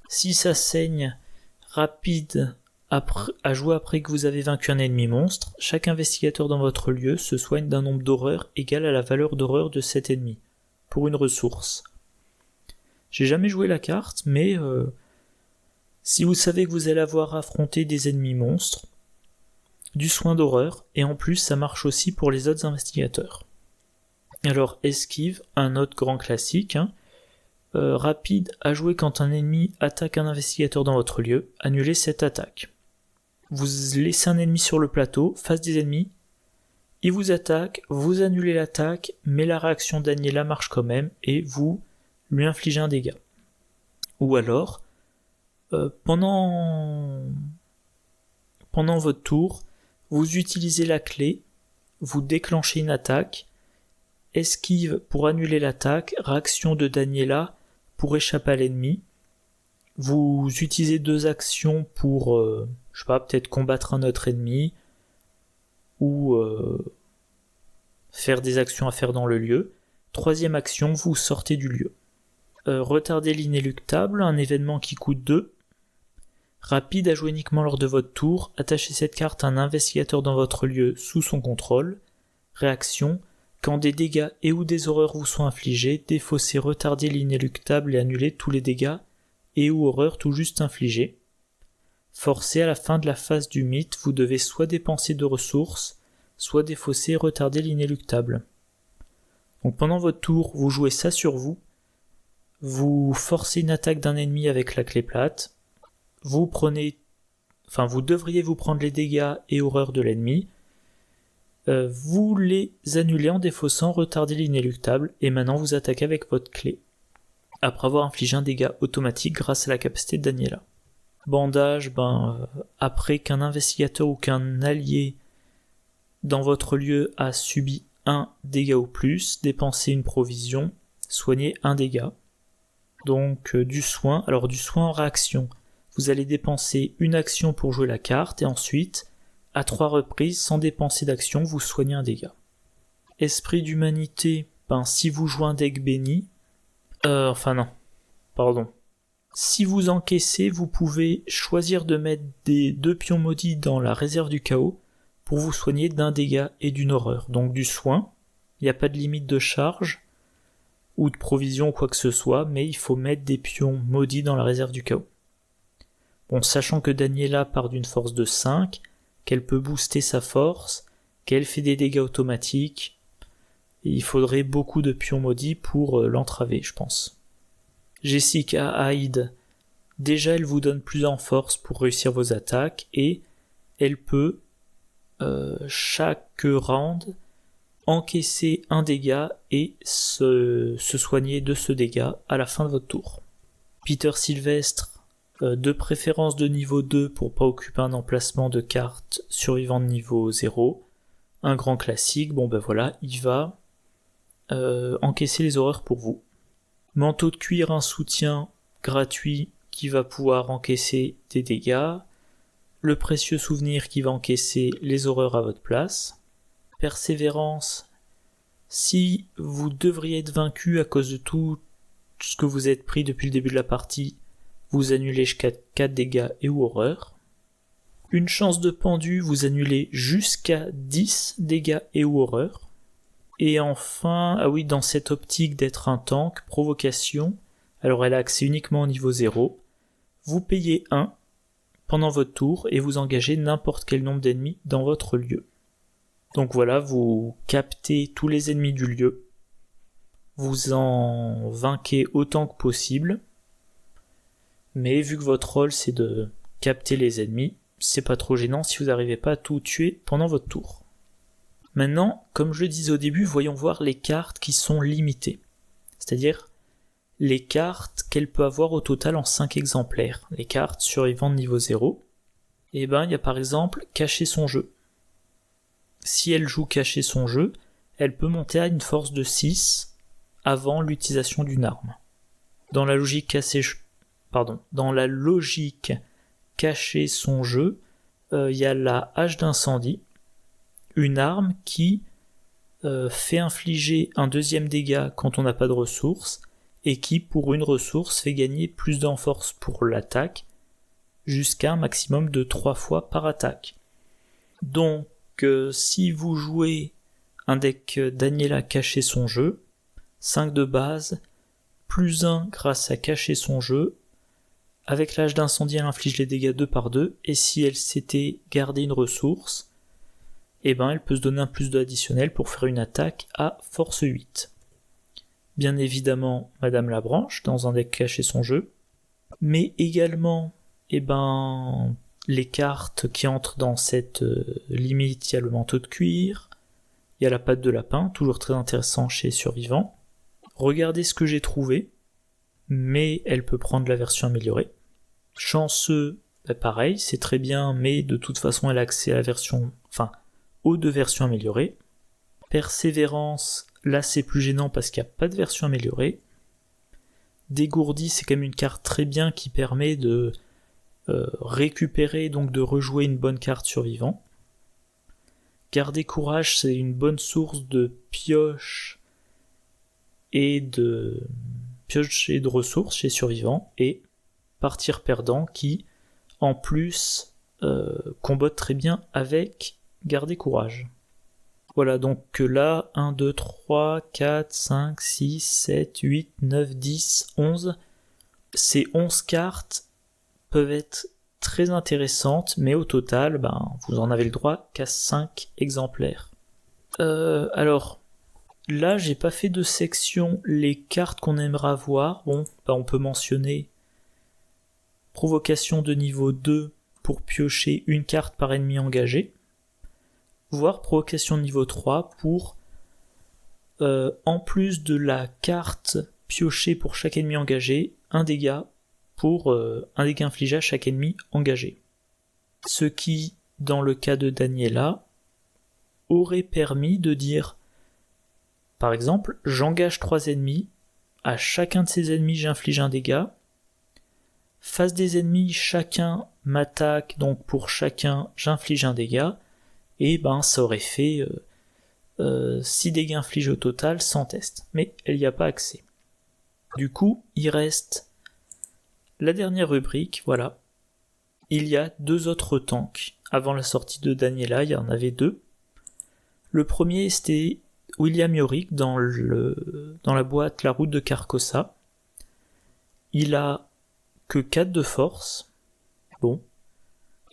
Si ça saigne, rapide à jouer après que vous avez vaincu un ennemi monstre, chaque investigateur dans votre lieu se soigne d'un nombre d'horreurs égal à la valeur d'horreur de cet ennemi, pour une ressource. J'ai jamais joué la carte, mais si vous savez que vous allez avoir à affronter des ennemis monstres, du soin d'horreur, et en plus ça marche aussi pour les autres investigateurs. Alors esquive, un autre grand classique, rapide à jouer quand un ennemi attaque un investigateur dans votre lieu, annulez cette attaque. Vous laissez un ennemi sur le plateau, face des ennemis, il vous attaque, vous annulez l'attaque, mais la réaction de Daniela marche quand même, et vous lui infligez un dégât. Ou alors, pendant votre tour, vous utilisez la clé, vous déclenchez une attaque, esquive pour annuler l'attaque, réaction de Daniela pour échapper à l'ennemi. Vous utilisez 2 actions pour, je sais pas, peut-être combattre un autre ennemi, ou faire des actions à faire dans le lieu. 3e action, vous sortez du lieu. Retarder l'inéluctable, un événement qui coûte 2. Rapide à jouer uniquement lors de votre tour, attachez cette carte à un investigateur dans votre lieu sous son contrôle. Réaction, quand des dégâts et ou des horreurs vous sont infligés, défaussez, retardez l'inéluctable et annulez tous les dégâts et ou horreurs tout juste infligés. Forcez à la fin de la phase du mythe, vous devez soit dépenser de ressources, soit défausser et retarder l'inéluctable. Donc pendant votre tour, vous jouez ça sur vous. Vous forcez une attaque d'un ennemi avec la clé plate. Vous devriez vous prendre les dégâts et horreurs de l'ennemi. Vous les annulez en défaussant, retardez l'inéluctable, et maintenant vous attaquez avec votre clé, après avoir infligé un dégât automatique grâce à la capacité de Daniela. Bandage, après qu'un investigateur ou qu'un allié dans votre lieu a subi 1 dégât ou plus, dépensez une provision, soignez 1 dégât. Donc du soin en réaction. Vous allez dépenser une action pour jouer la carte, et ensuite, à 3 reprises, sans dépenser d'action, vous soignez un dégât. Esprit d'humanité, si vous jouez un deck béni, si vous encaissez, vous pouvez choisir de mettre des 2 pions maudits dans la réserve du chaos pour vous soigner d'un dégât et d'une horreur. Donc du soin, il n'y a pas de limite de charge ou de provision ou quoi que ce soit, mais il faut mettre des pions maudits dans la réserve du chaos. Bon, sachant que Daniela part d'une force de 5, qu'elle peut booster sa force, qu'elle fait des dégâts automatiques, il faudrait beaucoup de pions maudits pour l'entraver, je pense. Jessica Hyde, déjà elle vous donne plus en force pour réussir vos attaques, et elle peut, chaque round, encaisser un dégât et se soigner de ce dégât à la fin de votre tour. Peter Sylvestre, de préférence de niveau 2 pour pas occuper un emplacement de carte survivant de niveau 0. Un grand classique, il va encaisser les horreurs pour vous. Manteau de cuir, un soutien gratuit qui va pouvoir encaisser des dégâts. Le précieux souvenir qui va encaisser les horreurs à votre place. Persévérance, si vous devriez être vaincu à cause de tout ce que vous êtes pris depuis le début de la partie, vous annulez jusqu'à 4 dégâts et ou horreurs. Une chance de pendu, vous annulez jusqu'à 10 dégâts et ou horreurs. Et enfin, dans cette optique d'être un tank, provocation, alors elle a accès uniquement au niveau 0. Vous payez 1 pendant votre tour et vous engagez n'importe quel nombre d'ennemis dans votre lieu. Donc voilà, vous captez tous les ennemis du lieu, vous en vainquez autant que possible, mais vu que votre rôle c'est de capter les ennemis, c'est pas trop gênant si vous n'arrivez pas à tout tuer pendant votre tour. Maintenant, comme je le disais au début, voyons voir les cartes qui sont limitées, c'est-à-dire les cartes qu'elle peut avoir au total en 5 exemplaires, les cartes survivantes de niveau 0. Il y a par exemple cacher son jeu. Si elle joue cacher son jeu, elle peut monter à une force de 6 avant l'utilisation d'une arme. Dans la logique cacher son jeu, il y a la hache d'incendie, une arme qui fait infliger un deuxième dégât quand on n'a pas de ressources, et qui, pour une ressource, fait gagner plus d'enforce pour l'attaque, jusqu'à un maximum de 3 fois par attaque. Donc, si vous jouez un deck Daniela cacher son jeu, 5 de base, plus 1 grâce à cacher son jeu, avec l'âge d'incendie elle inflige les dégâts 2 par 2, et si elle s'était gardée une ressource, elle peut se donner un plus 2 additionnel pour faire une attaque à force 8. Bien évidemment, Madame Labranche, dans un deck cacher son jeu, mais également, les cartes qui entrent dans cette limite, il y a le manteau de cuir, il y a la patte de lapin, toujours très intéressant chez Survivant. Regardez ce que j'ai trouvé, mais elle peut prendre la version améliorée. Chanceux, pareil, c'est très bien, mais de toute façon elle a accès à la version, aux 2 versions améliorées. Persévérance, là c'est plus gênant parce qu'il n'y a pas de version améliorée. Dégourdi, c'est quand même une carte très bien qui permet de récupérer, donc de rejouer une bonne carte survivant. Garder courage, c'est une bonne source de pioche et de ressources chez survivant, et partir perdant qui en plus combotte très bien avec garder courage. Voilà, donc là, 1, 2, 3, 4, 5, 6, 7, 8, 9, 10, 11. Ces 11 cartes peuvent être très intéressantes, mais au total, vous en avez le droit qu'à 5 exemplaires. Alors, là, j'ai pas fait de section les cartes qu'on aimerait avoir. On peut mentionner provocation de niveau 2 pour piocher une carte par ennemi engagé, voire provocation de niveau 3 pour, en plus de la carte piochée pour chaque ennemi engagé, un dégât infligé à chaque ennemi engagé. Ce qui, dans le cas de Daniela, aurait permis de dire, par exemple, j'engage 3 ennemis, à chacun de ces ennemis j'inflige un dégât, face des ennemis, chacun m'attaque, donc pour chacun j'inflige un dégât, et ça aurait fait 6 dégâts infligés au total sans test, mais elle n'y a pas accès. Du coup, il reste la dernière rubrique, voilà. Il y a 2 autres tanks. Avant la sortie de Daniela, il y en avait 2. Le premier, c'était William Yorick dans la boîte La Route de Carcossa. Il a que 4 de force.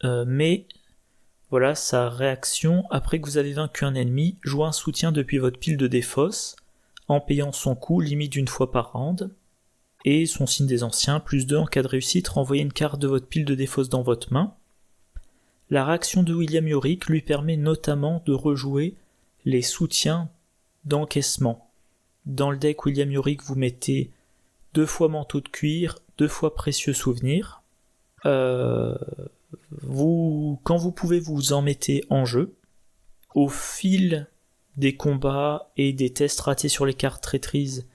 Mais voilà, sa réaction, après que vous avez vaincu un ennemi, jouez un soutien depuis votre pile de défausse, en payant son coût, limite d'une fois par round. Et son signe des anciens, plus 2 en cas de réussite, renvoyez une carte de votre pile de défausse dans votre main. La réaction de William Yorick lui permet notamment de rejouer les soutiens d'encaissement. Dans le deck William Yorick, vous mettez 2 fois manteau de cuir, 2 fois précieux souvenir. Quand vous pouvez, vous en mettez en jeu. Au fil des combats et des tests ratés sur les cartes traîtrises,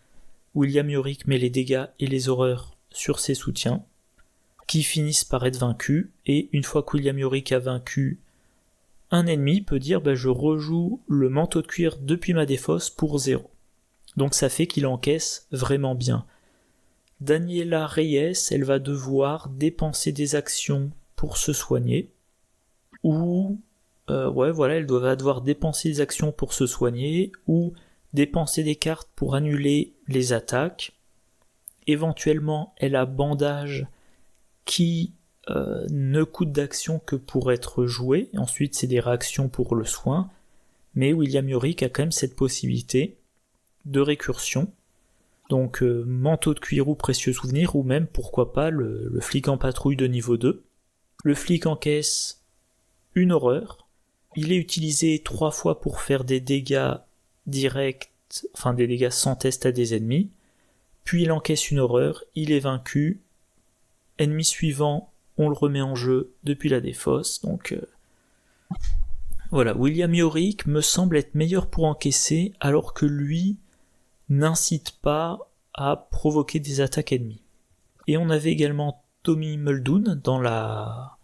William Yorick met les dégâts et les horreurs sur ses soutiens, qui finissent par être vaincus, et une fois que William Yorick a vaincu un ennemi, peut dire je rejoue le manteau de cuir depuis ma défausse pour 0. Donc ça fait qu'il encaisse vraiment bien. Daniela Reyes, elle va devoir dépenser des actions pour se soigner, ou elle va devoir dépenser des actions pour se soigner, ou dépenser des cartes pour annuler les attaques. Éventuellement, elle a bandage qui ne coûte d'action que pour être joué. Ensuite, c'est des réactions pour le soin. Mais William Yorick a quand même cette possibilité de récursion. Donc manteau de cuir ou précieux souvenir, ou même pourquoi pas le flic en patrouille de niveau 2. Le flic encaisse une horreur. Il est utilisé 3 fois pour faire des dégâts directs, enfin des dégâts sans test à des ennemis. Puis il encaisse une horreur, il est vaincu. Ennemi suivant, on le remet en jeu depuis la défausse. Donc voilà, William Yorick me semble être meilleur pour encaisser, alors que lui n'incite pas à provoquer des attaques ennemies. Et on avait également Tommy Muldoon dans la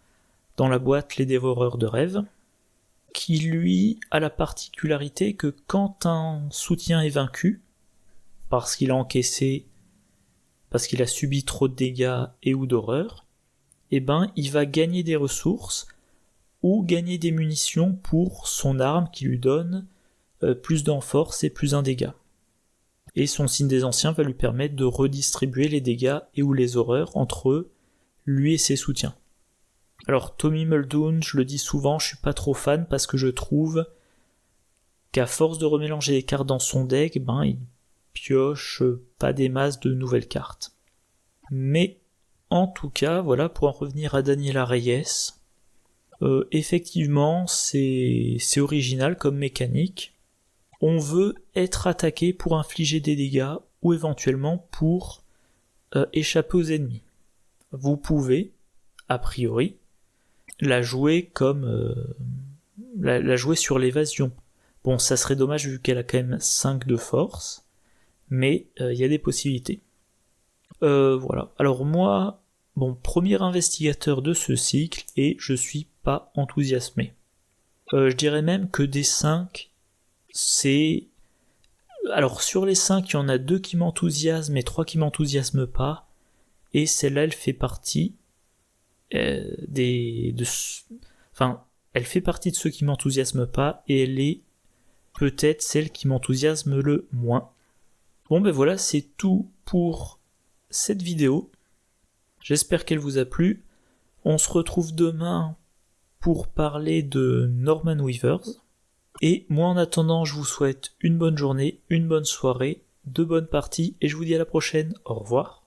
boîte Les Dévoreurs de Rêves, qui lui a la particularité que quand un soutien est vaincu, parce qu'il a encaissé, parce qu'il a subi trop de dégâts et ou d'horreur, il va gagner des ressources ou gagner des munitions pour son arme qui lui donne plus d'enforce et plus un dégât. Et son signe des anciens va lui permettre de redistribuer les dégâts et ou les horreurs entre lui et ses soutiens. Alors Tommy Muldoon, je le dis souvent, je suis pas trop fan parce que je trouve qu'à force de remélanger les cartes dans son deck, il pioche pas des masses de nouvelles cartes. Mais en tout cas, voilà, pour en revenir à Daniela Reyes, effectivement c'est original comme mécanique. On veut être attaqué pour infliger des dégâts ou éventuellement pour échapper aux ennemis. Vous pouvez, a priori, la jouer comme la jouer sur l'évasion. Bon, ça serait dommage vu qu'elle a quand même 5 de force, mais il y a des possibilités. Voilà. Alors moi, premier investigateur de ce cycle, et je suis pas enthousiasmé. Je dirais même que des 5, c'est... Alors sur les 5, il y en a 2 qui m'enthousiasment et 3 qui m'enthousiasment pas, et celle-là, elle fait partie elle fait partie de ceux qui m'enthousiasment pas, et elle est peut-être celle qui m'enthousiasme le moins. Bon voilà, c'est tout pour cette vidéo. J'espère qu'elle vous a plu. On se retrouve demain pour parler de Norman Weavers. Et moi en attendant, je vous souhaite une bonne journée, une bonne soirée, de bonnes parties, et je vous dis à la prochaine. Au revoir.